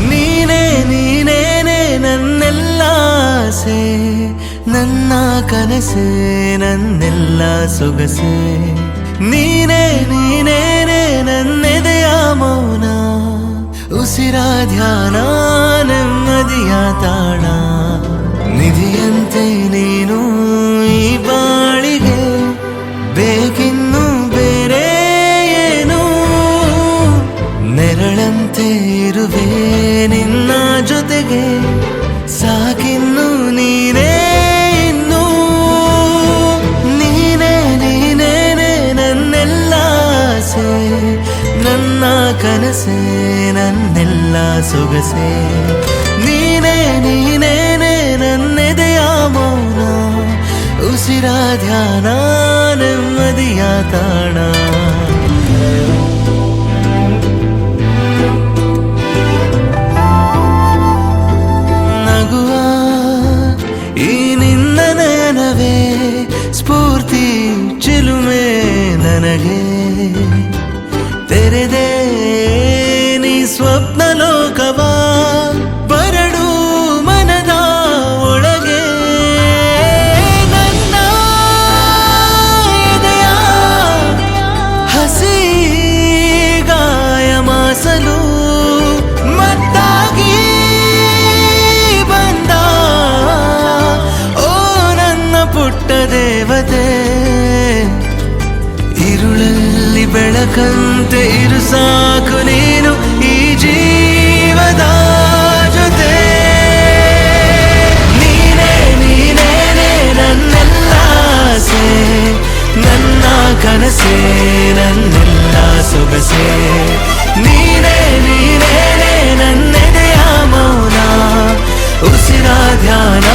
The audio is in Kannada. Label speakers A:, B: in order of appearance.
A: ನೀನೇ ನೀನೇನೆ ನನ್ನೆಲ್ಲ ಆಸೆ, ನನ್ನ ಕನಸೆ, ನನ್ನೆಲ್ಲ ಸೊಗಸೆ. ನೀನೇ ನೀನೇನೆ ನನ್ನೆದೆಯ ಮೌನ, ಉಸಿರ ಧ್ಯಾನ, ನೆಮ್ಮದಿಯ ತಾಣ. ನಿಧಿಯಂತೆ ನೀನು ಈ ಬಾಳಿಗೆ, ಬೇಕಿನ್ನು ಬೇರೆ ಏನು? ನೆರಳಂತೆ ಇರುವೆ ನಿನ್ನ ಜೊತೆಗೆ, ಸಾಕಿನ್ನು ನೀನೇ ಇನ್ನು. ನೀನೇ ನೀನೇನೆ ನನ್ನೆಲ್ಲ ಆಸೆ, ನನ್ನ ಕನಸೆ, ನನ್ನೆಲ್ಲ ಸೊಗಸೆ. ನೀನೇ ನೀನೇನೆ ನನ್ನೆದೆಯ ಮೌನ, ಉಸಿರ ಧ್ಯಾನ, ನೆಮ್ಮದಿಯ ತಾಣ. ನಗುವ ಈ ನಿನ್ನ ನಯನವೇ ಸ್ಫೂರ್ತಿ ಚಿಲುಮೆ ನನಗೆ. ತೆರೆದೇ ನೀ ಸ್ವಪ್ನ ಲೋಕವ, ಬರಡು ಮನದ ಒಳಗೆ. ನನ್ನ ಎದೆಯ ಹಸಿ ಗಾಯ ಮಾಸಲು ಮತ್ತಾಗಿ ಬಂದ ಓ ನನ್ನ ಪುಟ್ಟ ದೇವತೆ. ഇരുളಲ್ಲಿ ಬೆಳಕಂತೆ ಇರು ಸಾಕು ನೀನು ಈ ಜೀವದ ಜೊತೆ. ನೀನೇ ನೀನೇನೆ ನನ್ನೆಲ್ಲ ಆಸೆ, ನನ್ನ ಕನಸೆ, ನನ್ನೆಲ್ಲ ಸೊಗಸೆ. ನೀನೇ ನೀನೇನೆ ನನ್ನೆದೆಯ ಮೌನ, ಉಸಿರ ಧ್ಯಾನ,